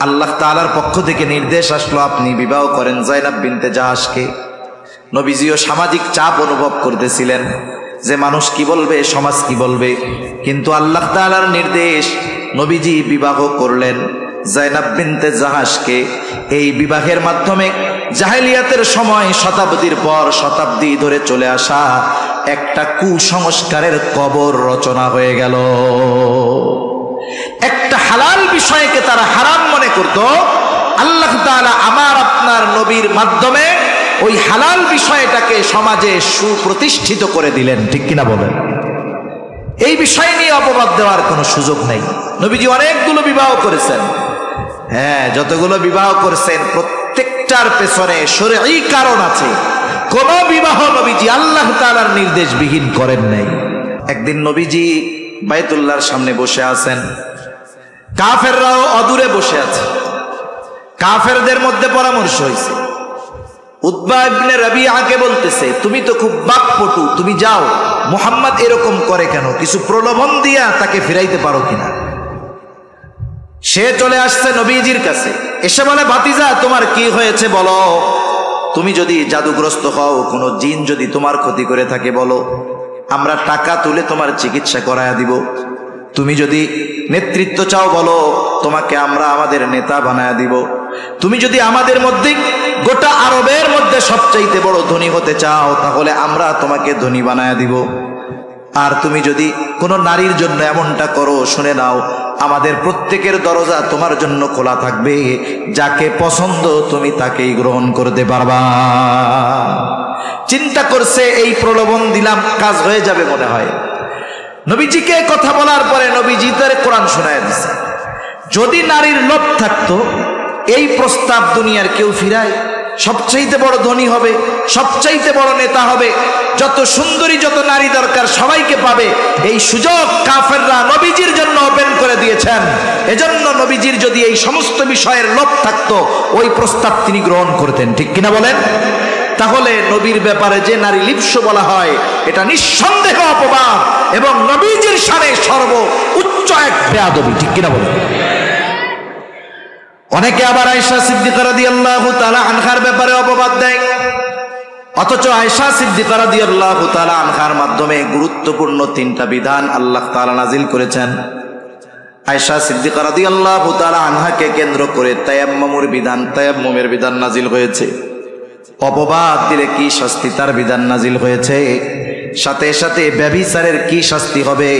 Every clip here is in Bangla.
আল্লাহ তাআলার পক্ষ থেকে নির্দেশ আসলো আপনি বিবাহ করেন যায়নাব বিনতে জাহাশকে। নবীজিও সামাজিক চাপ অনুভব করতেছিলেন যে মানুষ কি বলবে, সমাজ কি বলবে, কিন্তু আল্লাহ তাআলার নির্দেশ, নবীজি বিবাহ করলেন যায়নাব বিনতে জাহাশকে। এই বিবাহের মাধ্যমে জাহেলিয়াতের সময় শতাব্দীর পর শতাব্দী ধরে চলে আসা একটা কুসংস্কারের কবর রচনা হয়ে গেল। একটা হালাল বিষয়কে তারা হারাম মনে করত, আল্লাহ তাআলা আমার আপনার নবীর মাধ্যমে ওই হালাল বিষয়টাকে সমাজে সুপ্রতিষ্ঠিত করে দিলেন। ঠিক কিনা বলেন? এই বিষয় নিয়ে অপবাদ দেওয়ার কোনো সুযোগ নেই। নবীজি অনেকগুলো বিবাহ করেছেন, হ্যাঁ, যতগুলো বিবাহ করেছেন প্রত্যেকটার পেছনে শরঈ কারণ আছে। কোন বিবাহ নবীজি আল্লাহ তাআলার নির্দেশবিহীন করেন নাই। একদিন নবীজি বাইতুল্লাহর সামনে বসে আছেন, কাফেররাও অদূরে বসে আছে। কাফেরদের মধ্যে পরামর্শ হয়েছে। উতবা ইবনে রাবিআকে বলতেছে, তুমি তো খুব বাকপটু, তুমি যাও, মুহাম্মদ এরকম করে কেন, কিছু প্রলোভন দিয়া তাকে ফিরাইতে পারো কিনা। সে চলে আসছে নবীজির কাছে, এসে বলে, ভাতিজা তোমার কি হয়েছে বলো, তুমি যদি জাদুগ্রস্ত হও, কোনো জিন যদি তোমার ক্ষতি করে থাকে বলো, আমরা টাকা তুলে তোমার চিকিৎসা করায়া দিব। তুমি যদি নেতৃত্ব চাও বলো, তোমাকে আমরা আমাদের নেতা বানায়া দিব। তুমি যদি আমাদের মধ্যে গোটা আরবের মধ্যে সবচাইতে বড় ধনী হতে চাও, তাহলে আমরা তোমাকে ধনী বানায়া দিব। আর তুমি যদি কোনো নারীর জন্য এমনটা করো, শুনে নাও, আমাদের প্রত্যেকের দরজা তোমার জন্য খোলা থাকবে, যাকে পছন্দ তুমি তাকেই গ্রহণ করতে পারবা। চিন্তা করছে এই প্রলোভন দিলাম কাজ হয়ে যাবে মনে হয়। নবীজিকে কথা বলার পরে নবীজি তার কোরআন শোনায় দিছে। যদি নারীর লোভ থাকতো, এই প্রস্তাব দুনিয়ার কেউ ফিরায়? সবচাইতে বড় ধনী হবে, সবচাইতে বড় নেতা হবে, যত সুন্দরী যত নারী দরকার সবাইকে পাবে, এই সুযোগ কাফেররা নবীজির জন্য ওপেন করে দিয়েছেন। এজন্য নবীজির যদি এই সমস্ত বিষয়ের লোভ থাকতো, ওই প্রস্তাব তিনি গ্রহণ করতেন। ঠিক কিনা বলেন? তাহলে নবীর ব্যাপারে যে নারী লিপ্স বলা হয়, এটা নিঃসন্দেহ অপবাদ এবং নবীজির শানে সর্বোচ্চ এক বেয়াদবি। ঠিক কিনা বলেন? অনেকে আবার আয়েশা সিদ্দিকা রাদিয়াল্লাহু তাআলা আনহার ব্যাপারে অপবাদ দেয়, অথচ আয়েশা সিদ্দিকা রাদিয়াল্লাহু তাআলা আনহার মাধ্যমে গুরুত্বপূর্ণ 3টা বিধান আল্লাহ তাআলা নাজিল করেছেন। আয়েশা সিদ্দিকা রাদিয়াল্লাহু তাআলা আনহাকে কেন্দ্র করে তায়াম্মুমের বিধান নাজিল হয়েছে। অপবাদ দিলে কি শাস্তি তার বিধান নাজিল হয়েছে, সাথে সাথে ব্যভিচারের কি শাস্তি হবে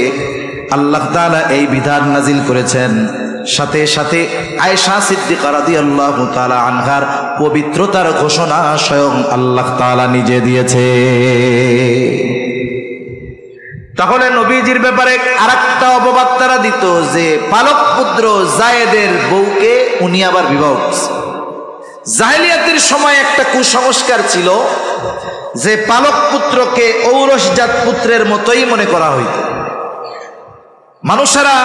আল্লাহ তাআলা এই বিধান নাজিল করেছেন। সাথে সাথে আয়েশা সিদ্দিকা রাদিয়াল্লাহু তাআলা আনহার পবিত্রতার ঘোষণা স্বয়ং আল্লাহ তাআলা নিজে দিয়েছে। তাহলে নবীজির ব্যাপারে আরেকটা অপবাদ তারা দিত যে পালক পুত্র যায়েদের বউকে উনি আবার বিবাহ করছে। জাহেলিয়াতের সময় একটা কুসংস্কার ছিল যে পালক পুত্রকে ঔরসজাত পুত্রের মতোই মনে করা হইত। মানুষেরা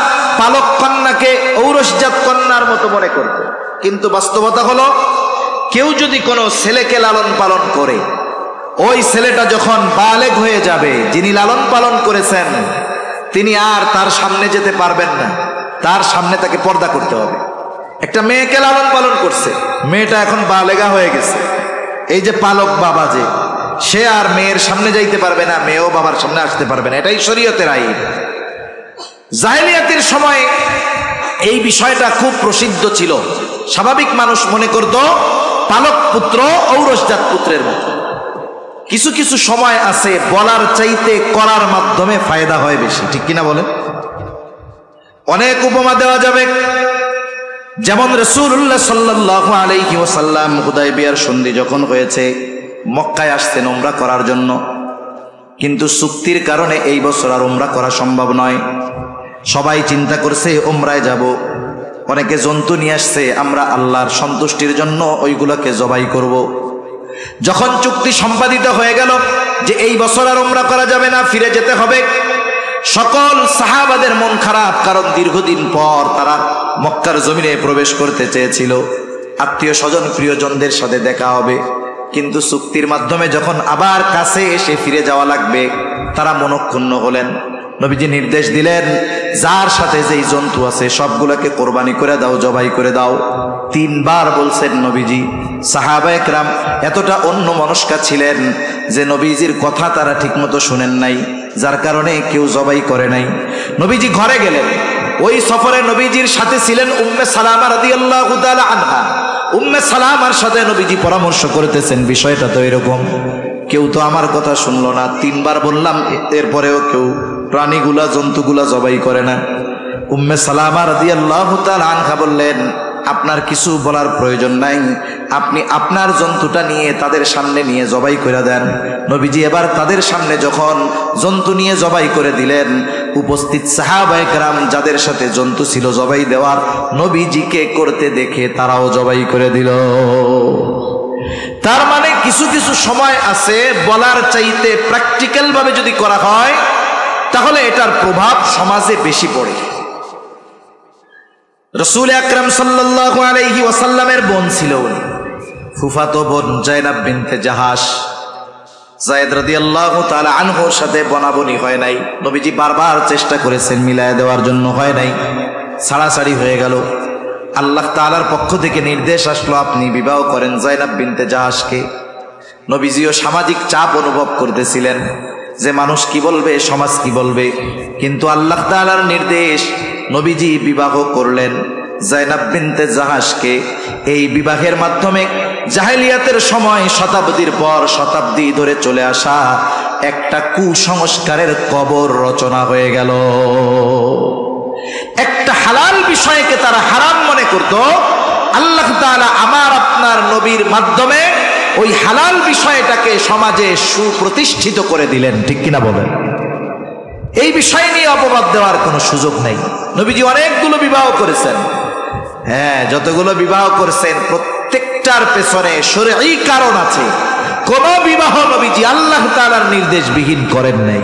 পালক কন্যাকে ঔরসজাত কন্যার মতো মনে করত, কিন্তু বাস্তবতা হলো কেউ যদি কোনো ছেলেকে লালন পালন করে, ওই ছেলেটা যখন বালেগ হয়ে যাবে, যিনি লালন পালন করেছেন তিনি আর তার সামনে যেতে পারবেন না, তার সামনে তাকে পর্দা করতে হবে। একটা মেয়েকে লালন পালন করছে, মেয়েটা এখন বালেগা হয়ে গেছে, এই যে পালক বাবা যে, সে আর মেয়ের সামনে যাইতে পারবে না, মেয়েও বাবার সামনে আসতে পারবে না, এটাই শরীয়তের আইন। জাহেলিয়াতের সময় এই বিষয়টা খুব প্রসিদ্ধ ছিল। স্বাভাবিক মানুষ মনে করত পালক পুত্র ঔরসজাত পুত্রের মতো। কিছু কিছু সময় আছে বলার চাইতে করার মাধ্যমে ফায়দা হয় বেশি। ঠিক কিনা বলেন? অনেক উপমা দেওয়া যাবে। যেমন রাসূলুল্লাহ সাল্লাল্লাহু আলাইহি ওয়াসাল্লাম হুদায়বিয়ার সন্ধি যখন হয়েছে, মক্কায় আসতেন উমরা করার জন্য, কিন্তু চুক্তির কারণে এই বছর আর উমরা করা সম্ভব নয়। সবাই চিন্তা করছে উমরায় যাব, অনেকে জন্তু নিয়ে আসছে, আমরা আল্লাহর সন্তুষ্টির জন্য ওইগুলোকে জবাই করব। যখন চুক্তি সম্পাদিত হয়ে গেল যে এই বছর আর উমরা করা যাবে না, ফিরে যেতে হবে, সকল সাহাবাদের মন খারাপ, কারণ দীর্ঘদিন পর তারা মক্কার জমিনে প্রবেশ করতে চেয়েছিল, আত্মীয় স্বজন প্রিয়জনদের সাথে দেখা হবে, কিন্তু চুক্তির মাধ্যমে যখন আবার কাছে এসে ফিরে যাওয়া লাগবে, তারা মনক্ষুণ্ণ হলেন। নবীজি নির্দেশ দিলেন যার সাথে যেই জন্তু আছে সবগুলোকে কোরবানি করে দাও, জবাই করে দাও। 3 বার বলছেন নবীজি। সাহাবায়ে কেরাম এতটা অন্যমনস্ক ছিলেন যে নবীজির কথা তারা ঠিকমতো শুনেন নাই, যার কারণে কেউ জবাই করে নাই। নবীজি ঘরে গেলেন। ওই সফরে নবীজির সাথে ছিলেন উম্মে সালামা রাদিয়াল্লাহু তাআলা আনহা। উম্মে সালামার সাথে নবীজি পরামর্শ করতেছেন, বিষয়টা তো এরকম, কেউ তো আমার কথা শুনলো না, 3 বার বললাম, এরপরেও কেউ প্রাণীগুলা জন্তুগুলা জবাই করে না। উম্মে সালামা রাদিয়াল্লাহু তাআলা আনহা বললেন, আপনার কিছু বলার প্রয়োজন নাই, আপনি আপনার জন্তুটা নিয়ে তাদের সামনে নিয়ে জবাই করে দেন। নবীজি এবার তাদের সামনে যখন জন্তু নিয়ে জবাই করে দিলেন, উপস্থিত সাহাবায়ে কেরাম যাদের সাথে জন্তু ছিল জবাই দেওয়ার, নবীজিকে করতে দেখে তারাও জবাই করে দিল। তার মানে কিছু কিছু সময় আছে বলার চাইতে প্র্যাকটিক্যাল ভাবে যদি করা হয় তাহলে এটার প্রভাব সমাজে বেশি পড়ে। রাসূল আকরাম সাল্লাল্লাহু আলাইহি ওয়াসাল্লামের বোন ছিল উনি, ফুফাতো বোন যায়েনাব বিনতে জাহাশ। যায়েদ রাদিয়াল্লাহু তাআলা আনহুর সাথে বনাবনি হয় নাই, নবীজি বারবার চেষ্টা করেছেন মিলায় দেওয়ার জন্য, হয় নাই, ছাড়াছাড়ি হয়ে গেল। আল্লাহ তাআলার পক্ষ থেকে নির্দেশ আসলো, আপনি বিবাহ করেন যায়েনাব বিনতে জাহাশকে। নবীজিও সামাজিক চাপ অনুভব করতেছিলেন যে মানুষ কি বলবে, সমাজ কি বলবে, কিন্তু আল্লাহ তাআলার নির্দেশ, নবীজি বিবাহ করলেন যায়েনাব বিনতে জাহাশকে। এই বিবাহের মাধ্যমে জাহেলিয়াতের সময় শতাব্দীর পর শতাব্দী ধরে চলে আসা একটা কুসংস্কারের কবর রচনা হয়ে গেল। একটা হালাল বিষয়কে তারা হারাম মনে করত, আল্লাহ তাআলা আমার আপনার নবীর মাধ্যমে ওই হালাল বিষয়টাকে সমাজে সুপ্রতিষ্ঠিত করে দিলেন, ঠিক কিনা বলেন? এই বিষয় নিয়ে অপবাদ দেওয়ার কোনো সুযোগ নেই। নবীজি অনেকগুলো বিবাহ করেছেন, হ্যাঁ, যতগুলো বিবাহ করেছেন প্রত্যেকটার পেছনে শরঈ কারণ আছে। কোন বিবাহ নবীজি আল্লাহ তাআলার নির্দেশ বিহীন করেন নাই।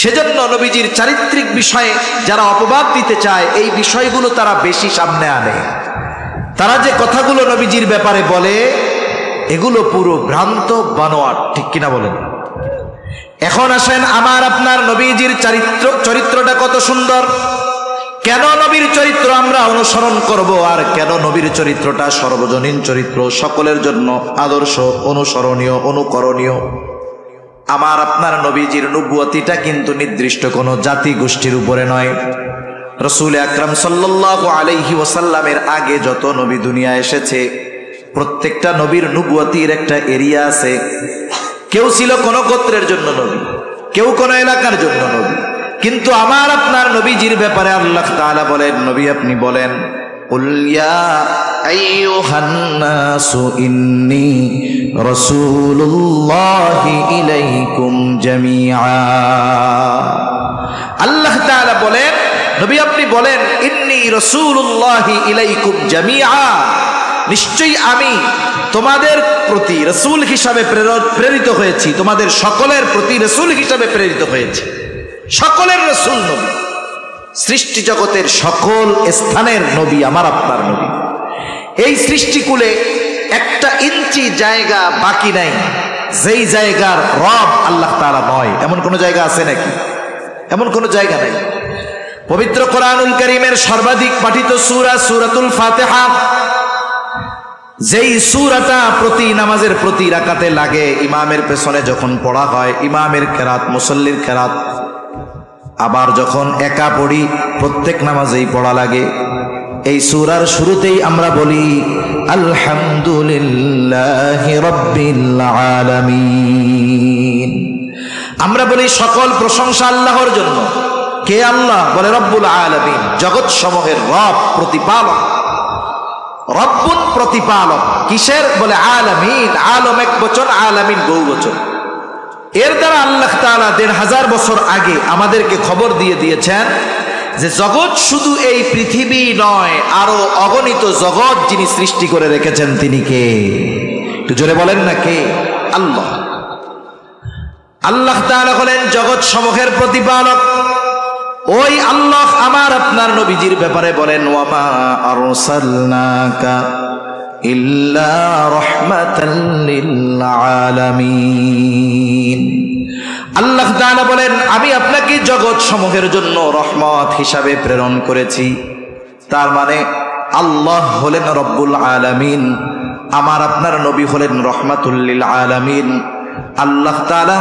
সেজন্য নবীজির চারিত্রিক বিষয়ে যারা অপবাদ দিতে চায়, এই বিষয়গুলো তারা বেশি সামনে আনে। তারা যে কথাগুলো নবীজির ব্যাপারে বলে এগুলো পুরো ভ্রান্ত বানোয়াট, ঠিক কিনা বলেন? এখন আসেন, আমার আপনার নবীজির চরিত্রটা কত সুন্দর, কেন নবীর চরিত্র আমরা অনুসরণ করব, আর কেন নবীর চরিত্রটা সর্বজনীন চরিত্র, সকলের জন্য আদর্শ, অনুসরণীয়, অনুকরণীয়। আমার আপনার নবীজির নবুয়তিটা কিন্তু নির্দিষ্ট কোনো জাতি গোষ্ঠীর উপরে নয়। রাসূল আকরাম সাল্লাল্লাহু আলাইহি ওয়াসাল্লামের আগে যত নবী দুনিয়া এসেছে, প্রত্যেকটা নবীর নবুয়তির একটা এরিয়া আছে। কেউ ছিল কোন গোত্রের জন্য নবী, কেউ কোন এলাকার জন্য নবী, কিন্তু আমার আপনার নবীজির ব্যাপারে আল্লাহ তাআলা বলেন, নবী আপনি বলেন, কুল ইয়া আইয়ুহান নাসু ইন্নী রাসূলুল্লাহি ইলাইকুম জামিআ। আল্লাহ তাআলা বলেন, নবী আপনি বলেন, ইন্নী রাসূলুল্লাহি ইলাইকুম জামিআ, নিশ্চয়ই আমি তোমাদের প্রতি রাসূল হিসাবে প্রেরিত হয়েছি, তোমাদের সকলের প্রতি রাসূল হিসাবে প্রেরিত হয়েছি। সকলের রাসূল নবী, সৃষ্টি জগতের সকল স্থানের নবী আমার আপনার নবী। এই সৃষ্টিকুলে একটা ইঞ্চি জায়গা বাকি নাই যেই জায়গার রব আল্লাহ তাআলা নয়। এমন কোন জায়গা আছে নাকি? এমন কোন জায়গা নাই। পবিত্র কোরআনুল কারীমের সর্বাধিক পাঠিত সূরা সূরাতুল ফাতিহা, যেই সূরাটা প্রতি নামাজের প্রতি রাকাতে লাগে, ইমামের পেছনে যখন পড়া হয়, ইমামের কেরাত, মুসল্লির কেরাত, আবার যখন একা পড়ি প্রত্যেক নামাজেই পড়া লাগে। এই সূরার শুরুতেই আমরা বলি আলহামদুলিল্লাহি রাব্বিল আলামিন। আমরা বলি সকল প্রশংসা আল্লাহর জন্য। কে আল্লাহ? বলে রব্বুল আলামিন, জগৎ সমূহের রব, প্রতিপালক। রব্বুন প্রতিপালক, কিসের? বলে আলামিন। আলম এক বচন, আলামিন বহু বচন। এর দ্বারা আল্লাহ তাআলা ১৫০০ বছর আগে আমাদেরকে খবর দিয়ে দিয়েছেন যে জগৎ শুধু এই পৃথিবী নয়, আরো অগণিত জগৎ যিনি সৃষ্টি করে রেখেছেন তিনি কে? একটু জোরে বলেন না কে? আল্লাহ। আল্লাহ তাআলা হলেন জগৎ সমূহের প্রতিপালক। ওই আল্লাহ আমার আপনার নবীজির ব্যাপারে বলেন, ওয়ামা আরসালনাকা ইল্লা রাহমাতাল লিল আলামিন। আল্লাহ তাআলা বলেন, আমি আপনাকে জগৎ সমূহের জন্য রহমত হিসাবে প্রেরণ করেছি। তার মানে আল্লাহ হলেন রব্বুল আলামিন, আমার আপনার নবী হলেন রহমাতুল লিল আলামিন। আল্লাহ তাআলা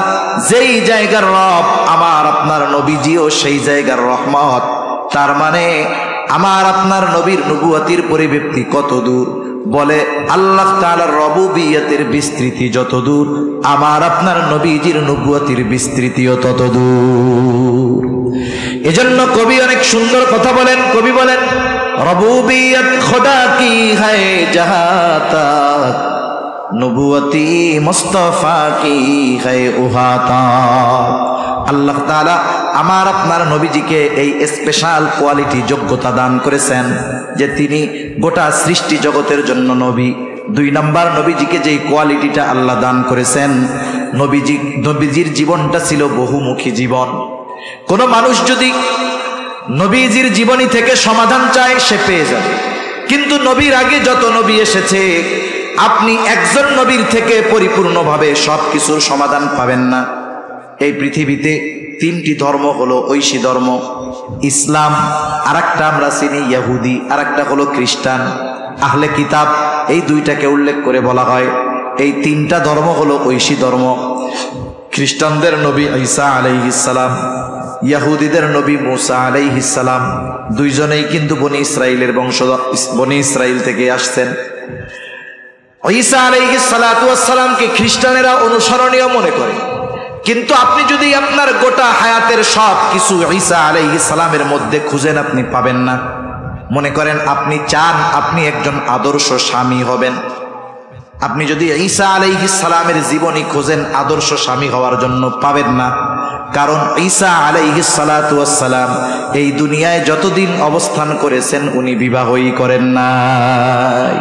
যেই জায়গার রব, আমার আপনার নবীজিও সেই জায়গার রহমত। তার মানে আমার আপনার নবীর নবুয়তির পরিব্যাপ্তি কত দূর, বলে আল্লাহ তাআলার রবুবিয়তের বিস্তৃতি যত দূর, আমার আপনার নবীজির নবুয়তির বিস্তৃতিও তত দূর। এজন্য কবি অনেক সুন্দর কথা বলেন। কবি বলেন, রবুবিয়ত খোদা কি হ্যায় জাহাঁ তক, নবুয়তি মুস্তাফা কি হ্যায় উহা তক। আল্লাহ তাআলা আমার আপনার নবীজিকে এই স্পেশাল কোয়ালিটি যোগ্যতা দান করেছেন যে তিনি গোটা সৃষ্টি জগতের জন্য নবী। 2 নাম্বার, নবীজিকে যেই কোয়ালিটিটা আল্লাহ দান করেছেন, নবীজির জীবনটা ছিল বহুমুখী জীবন। কোন মানুষ যদি নবীজির জীবনী থেকে সমাধান চায় সে পেয়ে যাবে, কিন্তু নবীর আগে যত নবী এসেছে আপনি একজন নবীর থেকে পরিপূর্ণভাবে সব কিছুর সমাধান পাবেন না। এই পৃথিবীতে 3টি ধর্ম হলো ঐশী ধর্ম, ইসলাম, আর একটা আমরা চিনি ইহুদি, আর একটা হলো খ্রিস্টান, আহলে কিতাব। এই 2টাকে উল্লেখ করে বলা হয় এই 3টা ধর্ম হলো ঐশী ধর্ম। খ্রিস্টানদের নবী ঈসা আলাইহিস সালাম, ইহুদিদের নবী মুসা আলাইহিস সালাম, 2জনেই কিন্তু বনি ইসরাইলের বংশধর, বনি ইসরাইল থেকে আসছেন। ঈসা আলাইহিস সালাতু ওয়াস সালামকে খ্রিস্টানেরা অনুসরণীয় মনে করে, কিন্তু আপনি যদি আপনার গোটা হায়াতের সব কিছু ঈসা আলাইহিস সালামের মধ্যে খুঁজেন আপনি পাবেন না। মনে করেন আপনি চান আপনি একজন আদর্শ স্বামী হবেন, আপনি যদি ঈসা আলাইহিস সালামের জীবনী খোঁজেন আদর্শ স্বামী হওয়ার জন্য পাবেন না। কারণ ঈসা আলাইহিস সালাতু ওয়াস সালাম এই দুনিয়ায় যতদিন অবস্থান করেছেন উনি বিবাহই করেন নাই।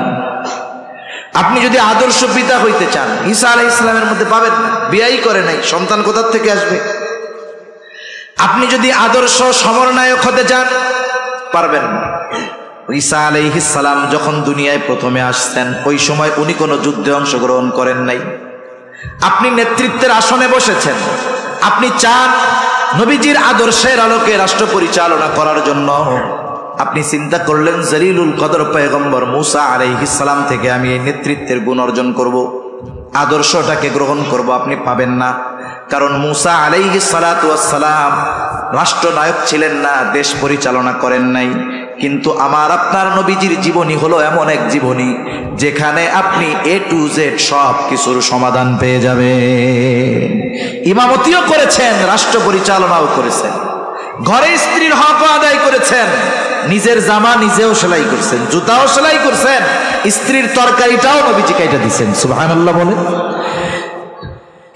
আপনি যদি আদর্শ পিতা হইতে চান ঈসা আলাইহিস সালামের মধ্যে পাবেন না, বিয়েই করে নাই, সন্তান কোথা থেকে আসবে? আপনি যদি আদর্শ সমরনায়ক হতে চান পারবেন না। ঈসা আলাইহিস সালাম যখন দুনিয়ায় প্রথমে আসছেন ওই সময় উনি কোনো যুদ্ধে অংশগ্রহণ করেন নাই। আপনি নেতৃত্বের আসনে বসেছেন, আপনি চান নবীজির আদর্শের আলোকে রাষ্ট্র পরিচালনা করার জন্য। আপনি চিন্তা করলেন জলিলুল কদর পয়গম্বর মুসা আলাইহিস সালাম থেকে আমি এই নেতৃত্বের গুণ অর্জন করব, আদর্শটাকে গ্রহণ করব। আপনি পাবেন না, কারণ মুসা আলাইহিস সালাতু ওয়াস সালাম রাষ্ট্রনায়ক ছিলেন না, দেশ পরিচালনা করেন নাই। কিন্তু আমার আপনার নবীজির জীবনী হলো এমন এক জীবনী যেখানে আপনি A to Z সব কিছুর সমাধান পেয়ে যাবেন। ইমামতিও করেছেন, রাষ্ট্র পরিচালনাও করেছেন, ঘরে স্ত্রীর হক আদায় করেছেন, নিজের জামা নিজেও সেলাই করছেন, জুতাও সেলাই করছেন, স্ত্রীর তরকারিটাও নবীজি কাইটা দিচ্ছেন। সুবহানাল্লাহ বলে।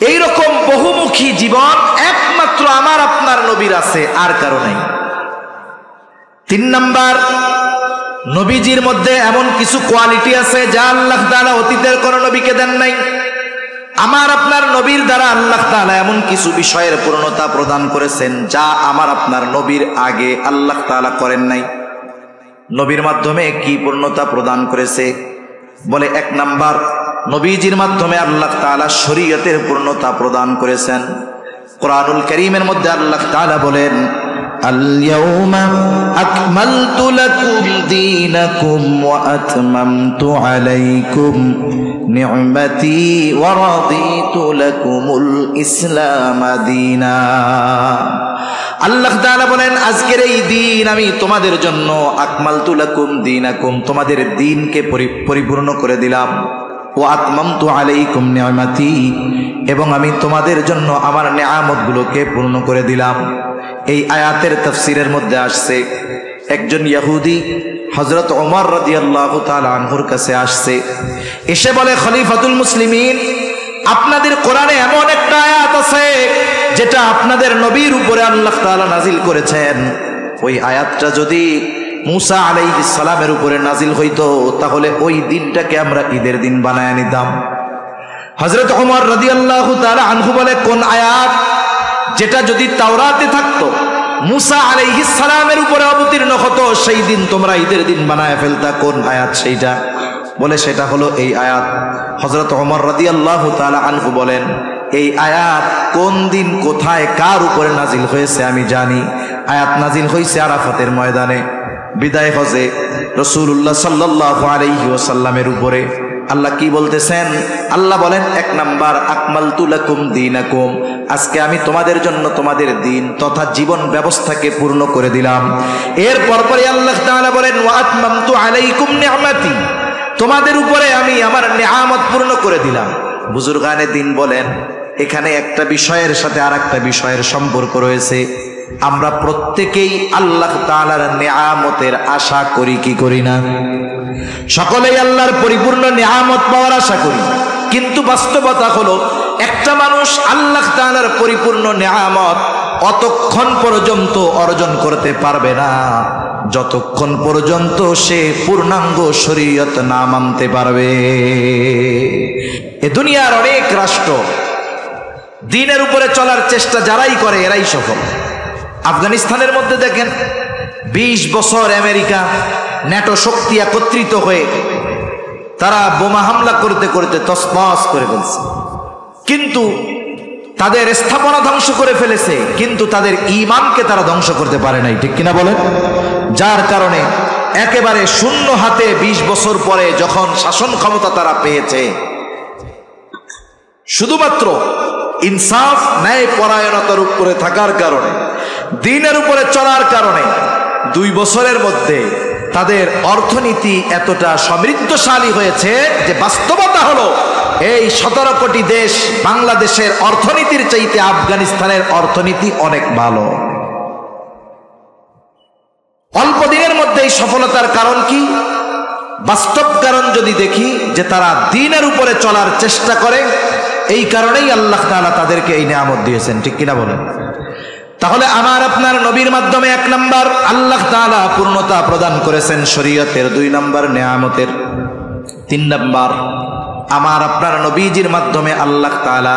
এইরকম বহুমুখী জীবন একমাত্র আমার আপনার নবীর আছে, আর কারো নাই। 3 নাম্বার, নবীজির মধ্যে এমন কিছু কোয়ালিটি আছে যা আল্লাহ তাআলা অতীতের কোন নবীকে দেন নাই। আমার আপনার নবীর দ্বারা আল্লাহ তাআলা এমন কিছু বিষয়ের পূর্ণতা প্রদান করেছেন যা আমার আপনার নবীর আগে আল্লাহ তাআলা করেন নাই। নবীর মাধ্যমে কি পূর্ণতা প্রদান করেছে? বলে 1 নাম্বার, নবীজির মাধ্যমে আল্লাহ তাআলা শরীয়তের পূর্ণতা প্রদান করেছেন। কোরআনুল কারীমের মধ্যে আল্লাহ তাআলা বলেন, আল-ইয়াওমা আকমালতু লাকুম দীনাকুম ওয়া আতমামতু আলাইকুম নি'মাতি ওয়া রাদিতু লাকুমুল ইসলাম দীনা। আল্লাহ তাআলা বলেন, আজকের এই দিন আমি তোমাদের জন্য আকমালতু লাকুম দীনাকুম, তোমাদের দ্বীনকে পরিপূর্ণ করে দিলাম। ওয়া আতমামতু আলাইকুম নি'মাতি, এবং আমি তোমাদের জন্য আমার নেয়ামতগুলোকে পূর্ণ করে দিলাম। এই আয়াতের তাফসীরের মধ্যে আসছে, একজন ইহুদি হযরত ওমর রাদিয়াল্লাহু তাআলা আনহুর কাছে আসছে, এসে বলে, খলিফাতুল মুসলিমিন, আপনাদের কোরআনে এমন একটা আয়াত আছে যেটা আপনাদের নবীর উপরে আল্লাহ তাআলা নাজিল করেছেন। ওই আয়াতটা যদি মুসা আলাইহিস সালামের উপরে নাজিল হইতো তাহলে ওই দিনটাকে আমরা ঈদের দিন বানায় নিতাম। হযরত ওমর রাদিয়াল্লাহু তাআলা আনহু বলে, কোন আয়াত? যেটা যদি তাওরাতে থাকতো, মুসা আলাইহিস সালামের উপরে অবতীর্ণ হতো, সেই দিন তোমরা ঈদের দিন বানায় ফেলতা। কোন আয়াত সেইটা? বলে সেটা হলো এই আয়াত। হযরত ওমর রাদিয়াল্লাহু তাআলা আনহু বলেন, এই আয়াত কোন দিন কোথায় কার উপরে নাজিল হয়েছে আমি জানি। আয়াত নাজিল হয়েছে আরাফাতের ময়দানে বিদায় হজে রাসূলুল্লাহ সাল্লাল্লাহু আলাইহি ওয়াসাল্লামের উপরে। আল্লাহ কি বলতেছেন? আল্লাহ বলেন, 1 নাম্বার, আকমালতু লাকুম দীনাকুম, আজকে আমি তোমাদের জন্য তোমাদের দিন তথা জীবন ব্যবস্থাকে পূর্ণ করে দিলাম। এর পরপরই আল্লাহ তাআলা বলেন, ওয়া আতমামতু আলাইকুম নি'মাতি, তোমাদের উপরে আমি আমার নিয়ামত পূর্ণ করে দিলাম। বুজুর্গানে দিন বলেন, এখানে একটা বিষয়ের সাথে আর একটা বিষয়ের সম্পর্ক রয়েছে। আমরা প্রত্যেকেই আল্লাহ তাআলার নিয়ামতের আশা করি কি করি না? সকলেই আল্লাহর পরিপূর্ণ নিয়ামত পাওয়ার আশা করি, কিন্তু বাস্তবতা হলো একটা মানুষ আল্লাহ তাআলার পরিপূর্ণ নিয়ামত অতক্ষণ পর্যন্ত অর্জন করতে পারবে না যতক্ষণ পর্যন্ত সে পূর্ণাঙ্গ শরীয়ত না মানতে পারবে। এ দুনিয়ার অনেক রাষ্ট্র দ্বীনের উপরে চলার চেষ্টা যারাই করে এরাই সফল। আফগানিস্তানের মধ্যে দেখেন 20 বছর আমেরিকা ন্যাটো শক্তি একত্রিত হয়ে তারা বোমা হামলা করতে করতে তছনছ করে ফেলছে, কিন্তু তাদের স্থাপনা ধ্বংস করে ফেলেছে, কিন্তু তাদের ঈমানকে তারা ধ্বংস করতে পারে নাই, ঠিক কিনা বলেন? যার কারণে একেবারে শূন্য হাতে 20 বছর পরে যখন শাসন ক্ষমতা তারা পেয়েছে, শুধুমাত্র ইনসাফ ন্যায় পরায়ণতার উপরে থাকার কারণে, দ্বীনের উপরে চলার কারণে 2 বছরের মধ্যে তাদের অর্থনীতি এতটা সমৃদ্ধশালী হয়েছে যে বাস্তবতা হলো এই 17 কোটি দেশ বাংলাদেশের অর্থনীতির চাইতে আফগানিস্তানের অর্থনীতি অনেক ভালো। অল্প দিনের মধ্যে এই সফলতার কারণ কি? বাস্তব কারণ যদি দেখি যে তারা দ্বীনের উপরে চলার চেষ্টা করে, এই কারণেই আল্লাহ তাআলা তাদেরকে এই নিয়ামত দিয়েছেন, ঠিক কিনা বলেন? তাহলে আমার আপনার নবীর মাধ্যমে 1 নাম্বার আল্লাহ তাআলা পূর্ণতা প্রদান করেছেন শরীয়তের, 2 নাম্বার নিয়ামতের, 3 নাম্বার আমার আপনার নবীজির মাধ্যমে আল্লাহ তাআলা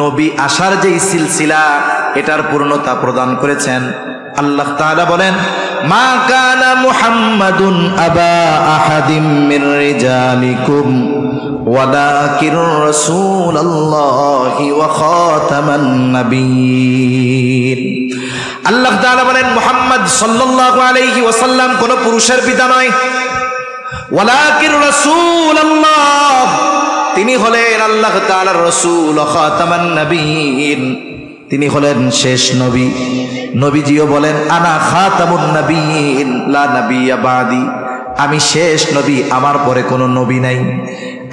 নবী আসার যে সিলসিলা এটার পূর্ণতা প্রদান করেছেন। আল্লাহ তাআলা বলেন, মা কানা মুহাম্মাদুন আবা আহাদিম মির রিজালিকুম ওয়ালাকিন রাসূলুল্লাহি ওয়া খাতামান নাবিয়্যিন। আল্লাহ তাআলা বলেন, মুহাম্মদ সাল্লাল্লাহু আলাইহি ওয়াসাল্লাম কোন পুরুষের পিতা নয়, ওয়ালাকিন রাসূলুল্লাহ, তিনি হলেন আল্লাহ তাআলার রাসূল, খাতামান নাবিয়্যিন, তিনি হলেন শেষ নবী। নবীজিও বলেন, আনা খাতামুন নাবিয়্যিন লা নাবিয়্যা বাদি, আমি শেষ নবী, আমার পরে কোনো নবী নাই।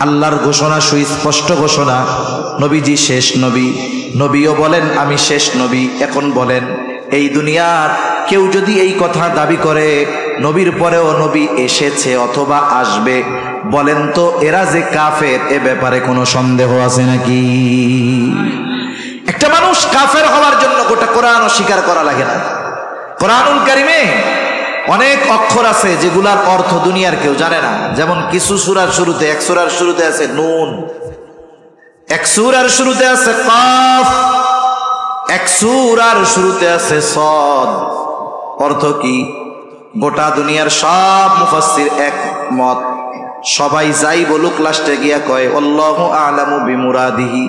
আল্লাহর ঘোষণা, সুস্পষ্ট ঘোষণা, নবীজি শেষ নবী। নবীও বলেন আমি শেষ নবী। এখন বলেন, এই দুনিয়ার কেউ যদি এই কথা দাবি করে নবীর পরেও নবী এসেছে অথবা আসবে, বলেন তো এরা যে কাফের, এ ব্যাপারে কোনো সন্দেহ আছে নাকি? একটা মানুষ কাফের হওয়ার জন্য গোটা কোরআন অস্বীকার করা লাগে না। কোরআনুল কারিমে অনেক অক্ষর আছে যেগুলার অর্থ দুনিয়ার কেউ জানে না। যেমন কিছু সূরার শুরুতে, 1 সূরার শুরুতে আছে নুন, 1 সূরার শুরুতে আছে কাফ, 1 সূরার শুরুতে আছে সদ। অর্থ কি? গোটা দুনিয়ার সব মুফাসসির একমত, সবাই যাই বলুক লাস্টে গিয়া কয় আল্লাহু আ'লামু বিমুরাদিহি।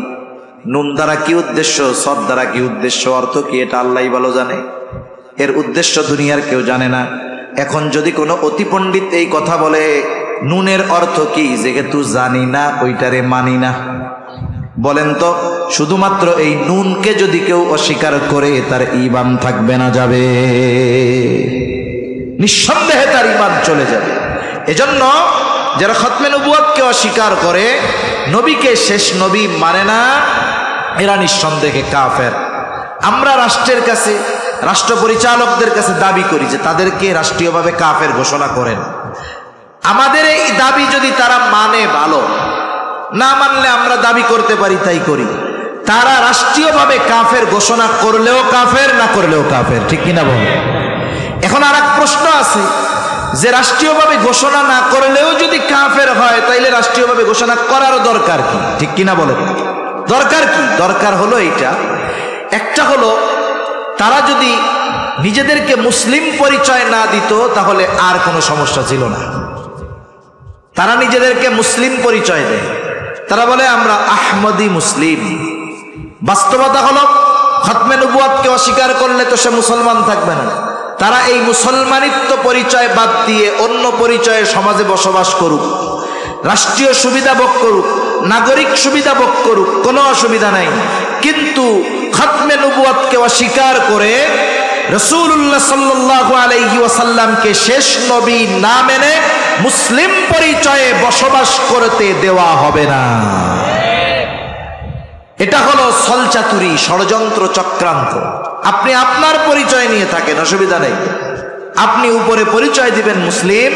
নুন দ্বারা কি উদ্দেশ্য, সদ দ্বারা কি উদ্দেশ্য, অর্থ কি, এটা আল্লাহই ভালো জানে। এর উদ্দেশ্য দুনিয়ার কেউ জানে না। এখন যদি কোনো অতি পণ্ডিত এই কথা বলে নুনের অর্থ কি, যেহেতু জানি না ওইটারে মানি না, বলেন তো শুধুমাত্র এই নুনকে যদি কেউ অস্বীকার করে তার ঈমান থাকবে না যাবে? নিঃসন্দেহে তার ঈমান চলে যাবে। এজন্য যারা খতমে নবুয়তকে অস্বীকার করে, নবীকে শেষ নবী মানে না, এরা নিঃসন্দেহে কাফের। আমরা রাষ্ট্রের কাছে, রাষ্ট্র পরিচালকদের কাছে দাবি করি যে তাদেরকে রাষ্ট্রীয়ভাবে কাফের ঘোষণা করেন। আমাদের এই দাবি যদি তারা মানে ভালো, না মানলে আমরা দাবি করতে পারি তাই করি। তারা রাষ্ট্রীয়ভাবে কাফের ঘোষণা করলেও কাফের, না করলেও কাফের, ঠিক কিনা বলেন? এখন আর এক প্রশ্ন আছে যে রাষ্ট্রীয়ভাবে ঘোষণা না করলেও যদি কাফের হয়, তাইলে রাষ্ট্রীয়ভাবে ঘোষণা করার দরকার কি, ঠিক কিনা বলেন? দরকার কি? দরকার হলো এইটা, একটা হলো তারা যদি নিজেদেরকে মুসলিম পরিচয় না দিত তাহলে আর কোনো সমস্যা ছিল না। তারা নিজেদেরকে মুসলিম পরিচয় দেয়, তারা বলে আমরা আহমদি মুসলিম, বাস্তবতা হলো খতমে নবুয়াতকে অস্বীকার করলে তো সে মুসলমান থাকবে না। তারা এই মুসলমানিত্ব পরিচয় বাদ দিয়ে অন্য পরিচয়ে সমাজে বসবাস করুক, রাষ্ট্রীয় সুবিধা ভোগ করুক, নাগরিক সুবিধা ভোগ করুক, কোনো অসুবিধা নাই। কিন্তু খতমে নবুয়াতকে অস্বীকার করে রাসূলুল্লাহ সাল্লাল্লাহু আলাইহি ওয়াসাল্লামকে শেষ নবী না মেনে মুসলিম পরিচয়ে বসবাস করতে দেওয়া হবে না। এটা হলো ছলচাতুরি, ষড়যন্ত্র, চক্রান্ত। আপনি আপনার পরিচয় নিয়ে থাকেন, অসুবিধা নেই। আপনি উপরে পরিচয় দিবেন মুসলিম,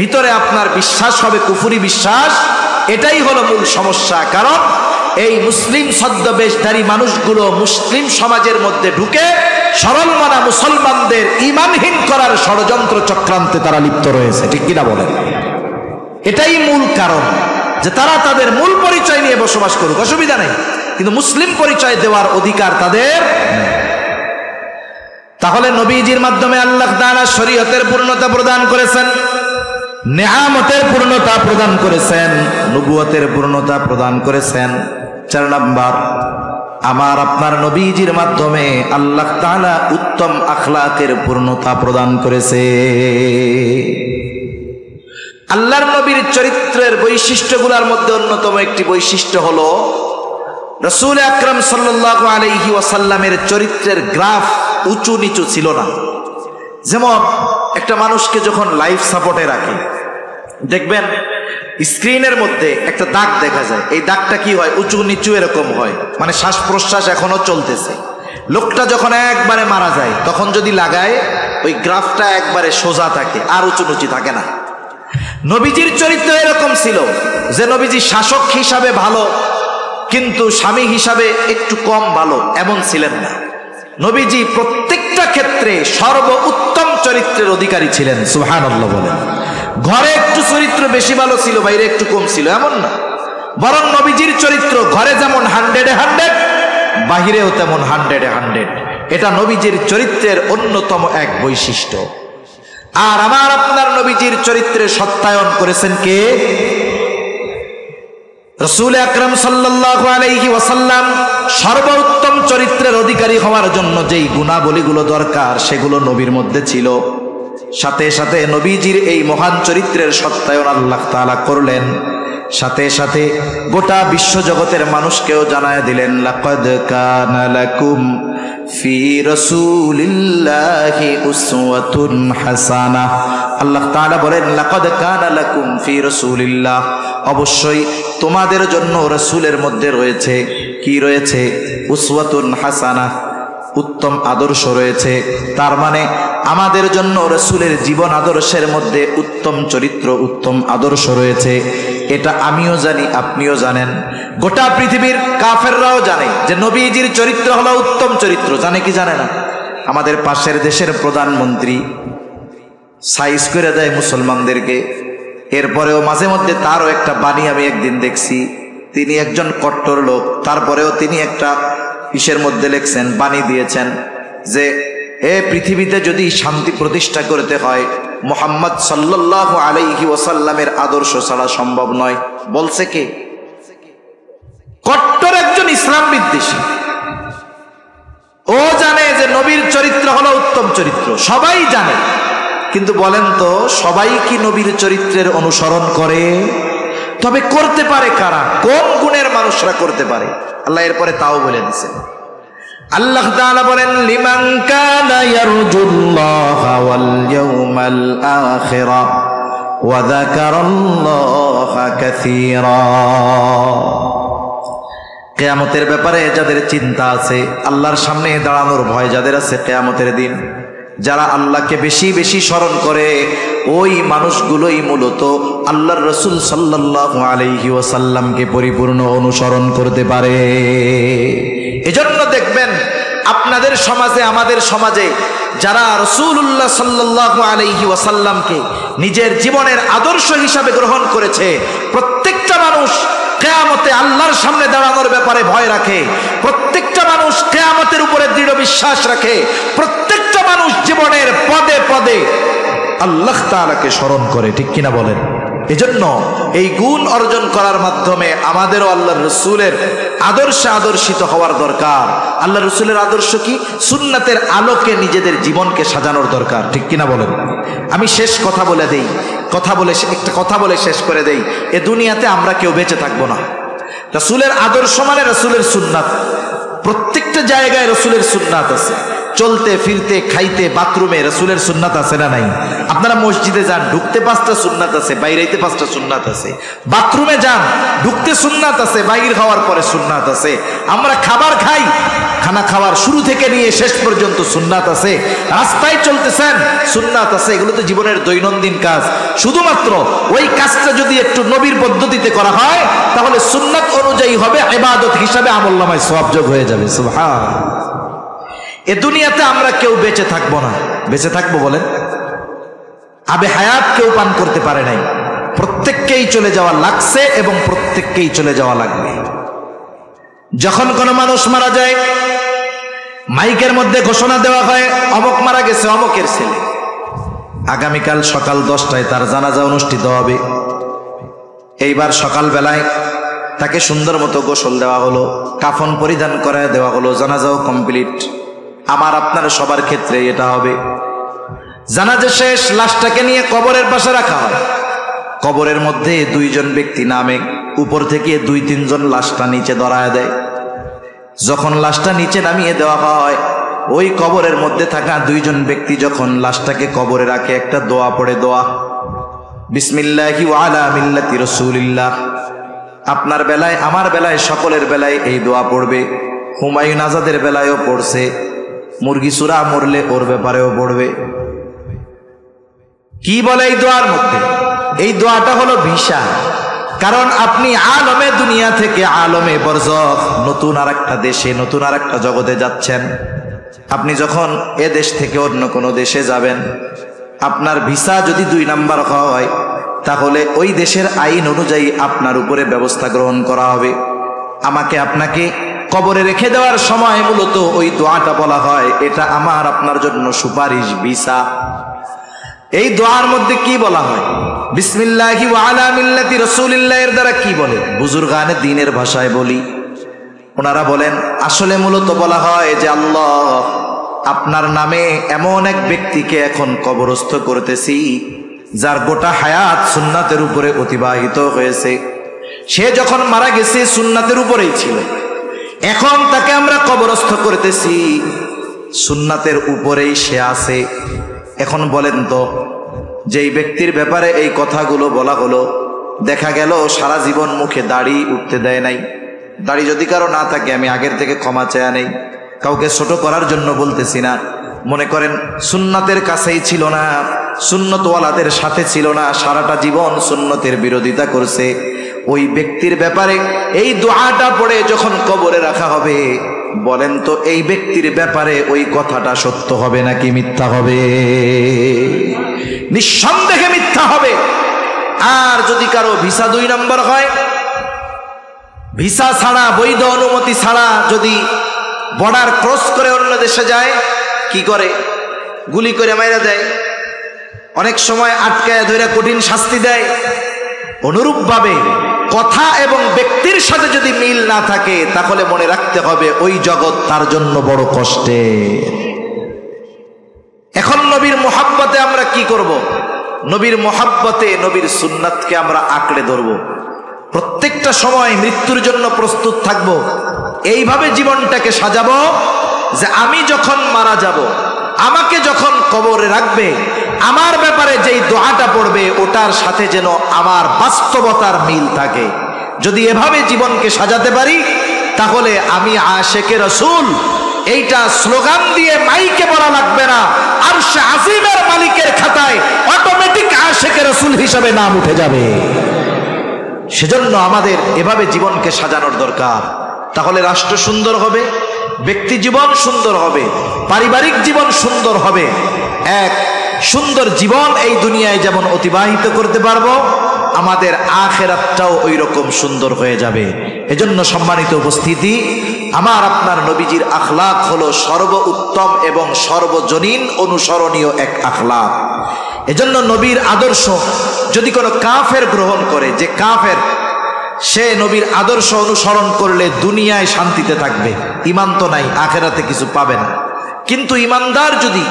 ভিতরে আপনার বিশ্বাস হবে কুফরি বিশ্বাস। এটাই হলো মূল সমস্যা। কারণ এই মুসলিম ছদ্মবেশধারী মানুষগুলো মুসলিম সমাজের মধ্যে ঢুকে সরল মানা মুসলমানদের ঈমানহীন করার ষড়যন্ত্র চক্রান্তে তারা লিপ্ত রয়েছে, ঠিক কিনা বলেন? এটাই মূল কারণ যে তারা তাদের মূল পরিচয় নিয়ে বসবাস করুক, অসুবিধা নেই, কিন্তু মুসলিম পরিচয় দেওয়ার অধিকার তাদের। তাহলে নবীজির মাধ্যমে আল্লাহ তাআলা শরীয়তের পূর্ণতা প্রদান করেছেন, নেয়ামতের পূর্ণতা প্রদান করেছেন, নবুয়তের পূর্ণতা প্রদান করেছেন। 4 নাম্বার, আমার আপনার নবীজির মাধ্যমে আল্লাহ তাআলা উত্তম আখলাকের পূর্ণতা প্রদান করেছে। আল্লাহর নবীর চরিত্রের বৈশিষ্ট্যগুলোর মধ্যে অন্যতম একটি বৈশিষ্ট্য হলো রাসূল আকরাম সাল্লাল্লাহু আলাইহি ওয়াসাল্লামের চরিত্রের গ্রাফ উঁচু নিচু ছিল না। যেমন একটা মানুষকে যখন লাইফ সাপোর্টে রাখে, দেখবেন স্ক্রিনের মধ্যে একটা দাগ দেখা যায়, এই দাগটা কি হয়, উঁচু নিচু এরকম হয়, মানে শ্বাস প্রশ্বাস এখনো চলতেছে। লোকটা যখন একবারে মারা যায় তখন যদি লাগায়, ওই গ্রাফটা একবারে সোজা থাকে, আর উঁচু নিচু থাকে না। নবীজির চরিত্র এরকম ছিল যে নবীজি শাসক হিসাবে ভালো, কিন্তু স্বামী হিসাবে একটু কম ভালো, এমন ছিলেন না। নবীজি প্রত্যেকটা ক্ষেত্রে সর্বোত্তম চরিত্রের অধিকারী ছিলেন। সুবহানাল্লাহ বলেন। ঘরে একটু চরিত্র বেশি ভালো ছিল, বাইরে একটু কম ছিল, এমন না। বরং নবীজির চরিত্র ঘরে যেমন 100-এ 100, বাহিরেও তেমন 100-এ 100। এটা নবীজির চরিত্রের অন্যতম এক বৈশিষ্ট্য। আর আমার আপনার নবীজির চরিত্রে সত্যায়ন করেছেন কে? রাসূল আকরাম সাল্লাল্লাহু আলাইহি ওয়াসাল্লাম। সর্বোত্তম চরিত্রের অধিকারী হওয়ার জন্য যেই গুণাবলীগুলো দরকার সেগুলো নবীর মধ্যে ছিল। সাথে সাথে নবীজির এই মহান চরিত্রের সত্যায়ন আল্লাহ তাআলা করলেন। সাথে সাথে গোটা বিশ্বজগতের মানুষকেও জানায় দিলেন, লাকাদ কানা লাকুম ফি রাসূলিল্লাহি উসওয়াতুন হাসানাহ। আল্লাহ তাআলা বলেন, লাকাদ কানা লাকুম ফি রাসূলিল্লাহ, অবশ্যই তোমাদের জন্য রাসূলের মধ্যে রয়েছে কি রয়েছে? উসওয়াতুন হাসানাহ, উত্তম আদর্শ রয়েছে। তার মানে আমাদের জন্য রাসূলের জীবন আদর্শের মধ্যে উত্তম চরিত্র, উত্তম আদর্শ রয়েছে। এটা আমিও জানি, আপনিও জানেন, গোটা পৃথিবীর কাফেররাও জানে যে নবীজির চরিত্র হলো উত্তম চরিত্র। জানে কি জানে না? আমাদের পাশের দেশের প্রধানমন্ত্রী সাইজ করে দেয় মুসলমানদেরকে। এরপরেও মাঝে মধ্যে তারও একটা বাণী আমি একদিন দেখছি, তিনি একজন কট্টর লোক, তারপরেও তিনি একটা ইসের মধ্যে লিখছেন, বাণী দিয়েছেন যে পৃথিবীতে যদি শান্তি প্রতিষ্ঠা করতে হয় মুহাম্মদ সাল্লাল্লাহু আলাইহি ওয়াসাল্লামের আদর্শ ছাড়া সম্ভব নয়। বলছে কে? কট্টর একজন ইসলাম বিদ্বেষী। ও জানে যে নবীর চরিত্র হলো উত্তম চরিত্র, সবাই জানে। কিন্তু বলেন তো, সবাই কি নবীর চরিত্রের অনুসরণ করে? তবে করতে পারে কারা? কোন গুণের মানুষরা করতে পারে? আল্লাহ এরপরে তাও বলে দিয়েছেন। আল্লাহ তাআলা বলেন, লিমান কানা ইয়ারজুল্লাহা ওয়াল ইয়াউমাল আখিরা ওয়া যাকারাল্লাহা কাসীরা। কিয়ামতের ব্যাপারে যাদের চিন্তা আছে, আল্লাহর সামনে দাঁড়ানোর ভয় যাদের আছে কিয়ামতের দিন, যারা আল্লাহকে বেশি বেশি স্মরণ করে, ওই মানুষগুলোই মূলত আল্লাহর রাসূল সাল্লাল্লাহু আলাইহি ওয়াসাল্লামকে পরিপূর্ণ অনুসরণ করতে পারে। এজন্য দেখবেন আপনাদের সমাজে, আমাদের সমাজে যারা রাসূলুল্লাহ সাল্লাল্লাহু আলাইহি ওয়াসাল্লামকে নিজের জীবনের আদর্শ হিসাবে গ্রহণ করেছে, প্রত্যেকটা মানুষ কিয়ামতে আল্লাহর সামনে দাঁড়ানোর ব্যাপারে ভয় রাখে, প্রত্যেকটা মানুষ কিয়ামতের উপরে দৃঢ় বিশ্বাস রাখে, প্রত্যেকটা মানুষ জীবনের পদে পদে আল্লাহ তাআলাকে স্মরণ করে, ঠিক কিনা বলেন? এজন্য এই গুণ অর্জন করার মাধ্যমে আমাদেরও আল্লাহর রাসূলের আদর্শে আদর্শিত হওয়ার দরকার। আল্লাহ রসুলের আদর্শ কি? সুন্নাতের আলোকে নিজেদের জীবনকে সাজানোর দরকার, ঠিক কিনা বলেন? আমি শেষ কথা বলে দেই, একটা কথা বলে শেষ করে দেই। এ দুনিয়াতে আমরা কেউ বেঁচে থাকবো না। রসুলের আদর্শ মানে রসুলের সুন্নাত। প্রত্যেকটা জায়গায় রসুলের সুন্নাত আছে। চলতে ফিরতে খাইতে বাথরুমে রসুলের সুন্নাত আছে না নাই? আপনারা মসজিদে যান, ঢুকতে 5টা সুন্নাত আছে, বাইরেতে 5টা সুন্নাত আছে। বাথরুমে যান, ঢুকতে সুন্নাত আছে, বাইরে খাওয়ার পরে সুন্নাত আছে। আমরা খাবার খাই, খানা খাওয়ার শুরু থেকে নিয়ে শেষ পর্যন্ত সুন্নাত আছে। রাস্তায় চলতেছেন, সুন্নাত আছে। এগুলো তো জীবনের দৈনন্দিন কাজ। শুধুমাত্র ওই কাজটা যদি একটু নবীর পদ্ধতিতে করা হয়, তাহলে সুন্নাত অনুযায়ী হবে, ইবাদত হিসাবে আমলনামায় সওয়াব যোগ হয়ে যাবে। সুবহানাল্লাহ। এ দুনিয়াতে আমরা কেউ বেঁচে থাকবো না। বেঁচে থাকবো বলেন? আবে হায়াত কেউ পান করতে পারে নাই। প্রত্যেককেই চলে যাওয়া লাগছে এবং প্রত্যেককেই চলে যাওয়া লাগবে। যখন কোনো মানুষ মারা যায়, মাইকের মধ্যে ঘোষণা দেওয়া হয়, অমুক মারা গেছে, অমুকের ছেলে। আগামীকাল সকাল 10টায় তার জানাজা অনুষ্ঠিত হবে। এইবার সকালবেলায় তাকে সুন্দর মতো গোসল দেওয়া হলো, কাফন পরিধান করায় দেওয়া হলো, জানাজাও কমপ্লিট। আমার আপনার সবার ক্ষেত্রে এটা হবে। জানাজা শেষ, লাশটাকে নিয়ে কবরের পাশে রাখা হয়। কবরের মধ্যে 2 জন ব্যক্তি নামে, উপর থেকে 2-3 জন লাশটা নিচে ধরায় দেয়। যখন লাশটা নিচে নামিয়ে দেওয়া হয়, ওই কবরের মধ্যে থাকা 2 জন ব্যক্তি যখন লাশটাকে কবরে রাখে, একটা দোয়া পড়ে। দোয়া বিসমিল্লাহি ওয়া আলা মিল্লাতি রাসূলিল্লাহ। আপনার বেলায়, আমার বেলায়, সকলের বেলায় এই দোয়া পড়বে। হুমায়ুন আজাদের বেলায়ও পড়ছে, মুরগি চূড়া মরলে ওর ব্যাপারেও পড়বে। কি বলে এই দোয়ার মধ্যে? এই দোয়াটা হলো ভিসা। কারণ আপনি আলমে দুনিয়া থেকে আলমে বরজখ, নতুন আর একটা দেশে, নতুন আর একটা জগতে যাচ্ছেন। আপনি যখন এ দেশ থেকে অন্য কোনো দেশে যাবেন, আপনার ভিসা যদি 2 নাম্বার হয়, তাহলে ওই দেশের আইন অনুযায়ী আপনার উপরে ব্যবস্থা গ্রহণ করা হবে। আমাকে আপনাকে কবরে রেখে দেওয়ার সময় মূলত ওই দোয়াটা বলা হয়, এটা আমার আপনার জন্য সুপারিশ, ভিসা। এই দোয়ার মধ্যে কি বলা হয়? বিসমিল্লাহি ওয়া আলা মিল্লাতি রাসূলিল্লাহ এর দ্বারা কি বলে? বুজুর্গানে দ্বীনের ভাষায় বলি, ওনারা বলেন আসলে মূলত বলা হয় যে আল্লাহ, আপনার নামে এমন এক ব্যক্তিকে এখন কবরস্থ করতেছি, যার গোটা হায়াত সুন্নাতের উপরে অতিবাহিত হয়েছে। সে যখন মারা গেছে সুন্নাতের উপরেই ছিল, এখন তাকে আমরা কবরস্থ করতেছি, সুন্নাতের উপরেই সে আছে। এখন বলেন তো, যেই ব্যক্তির ব্যাপারে এই কথাগুলো বলা হলো, দেখা গেল সারা জীবন মুখে দাড়ি উঠতে দেয় নাই। দাড়ি যদি কারো না থাকে, আমি আগের থেকে ক্ষমা চেয়ে নেই, কাউকে ছোট করার জন্য বলতেছি না। মনে করেন সুন্নাতের কাছেই ছিল না, সুন্নতওয়ালাদের সাথে ছিল না, সারাটা জীবন সুন্নতের বিরোধিতা করছে, ওই ব্যক্তির ব্যাপারে এই দোয়াটা পড়ে যখন কবরে রাখা হবে, বলেন তো এই ব্যক্তির ব্যাপারে ওই কথাটা সত্য হবে নাকি মিথ্যা হবে? নিঃসন্দেহে মিথ্যা হবে। আর যদি কারো ভিসা 2 নাম্বার হয়, ভিসা ছাড়া, বৈধ অনুমতি ছাড়া যদি বর্ডার ক্রস করে অন্য দেশে যায়, কি করে? গুলি করে মাইরা দেয়, অনেক সময় আটকায় ধরে কঠিন শাস্তি দেয়। অনুরূপভাবে কথা এবং ব্যক্তির সাথে যদি মিল না থাকে, তাহলে মনে রাখতে হবে ওই জগৎ তার জন্য বড় কষ্টের। এখন নবীর মোহাব্বতে আমরা কি করব? নবীর মোহাব্বতে নবীর সুন্নাতকে আমরা আঁকড়ে ধরব। প্রত্যেকটা সময় মৃত্যুর জন্য প্রস্তুত থাকব। এইভাবে জীবনটাকে সাজাবো যে আমি যখন মারা যাব, আমাকে যখন কবরে রাখবে, আমার ব্যাপারে যেই দোয়াটা পড়বে ওটার সাথে যেন আমার বাস্তবতার মিল থাকে। যদি এভাবে জীবনকে সাজাতে পারি, তাহলে আমি আশেকে রাসূল এইটা স্লোগান দিয়ে মাইকে বলা লাগবে না, আরশে আজিমের মালিকের খাতায় অটোমেটিক আশেকে রাসূল হিসাবে নাম উঠে যাবে। সেজন্য আমাদের এভাবে জীবনকে সাজানোর দরকার। তাহলে রাষ্ট্র সুন্দর হবে, ব্যক্তি জীবন সুন্দর হবে, পারিবারিক জীবন সুন্দর হবে। এক সুন্দর জীবন এই দুনিয়ায় যেমন অতিবাহিত করতে পারবো, আমাদের আখিরাতটাও ওই রকম সুন্দর হয়ে যাবে। এজন্য সম্মানিত উপস্থিতি, আমার আপনার নবীজির আখলাক হলো সর্বোত্তম এবং সর্বজনীন অনুসরণীয় এক আখলাক। এজন্য নবীর আদর্শ যদি কোনো কাফের গ্রহণ করে, যে কাফের সে নবীর আদর্শ অনুসরণ করলে দুনিয়ায় শান্তিতে থাকবে, ইমান তো নাই, আখেরাতে কিছু পাবে না। কিন্তু ইমানদার যদি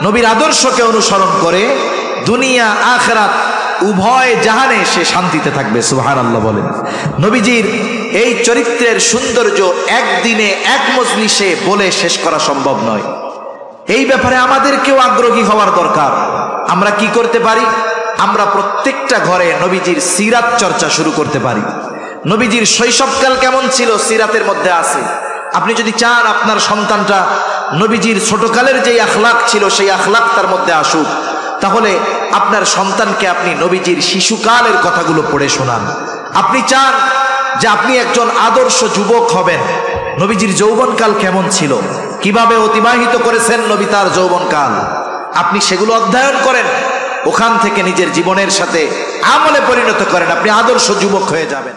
নবীর আদর্শকে অনুসরণ করে দুনিয়া আখেরাত উভয় জাহানে সে শান্তিতে থাকবে। সুবহানাল্লাহ বলেন। নবীজির এই চরিত্রের সৌন্দর্য একদিনে এক মজলিসে বলে শেষ করা সম্ভব নয়। এই ব্যাপারে আমাদেরকেও আগ্রহী হওয়ার দরকার। আমরা কি করতে পারি? আমরা প্রত্যেকটা ঘরে নবীজির সিরাত চর্চা শুরু করতে পারি। নবীজির শৈশবকাল কেমন ছিল সিরাতের মধ্যে আছে। আপনি যদি চান আপনার সন্তানটা নবীজির ছোটকালের যেই আখলাক ছিল সেই আখলাক তার মধ্যে আসুক, তাহলে আপনার সন্তানকে আপনি নবীজির শিশুকালের কথাগুলো পড়ে শোনান। আপনি চান যে আপনি একজন আদর্শ যুবক হবেন, নবীজির যৌবনকাল কেমন ছিল, কিভাবে অতিবাহিত করেছেন নবী তার যৌবনকাল, আপনি সেগুলো অধ্যয়ন করেন, ওখান থেকে নিজের জীবনের সাথে আমলে পরিণত করেন, আপনি আদর্শ যুবক হয়ে যাবেন।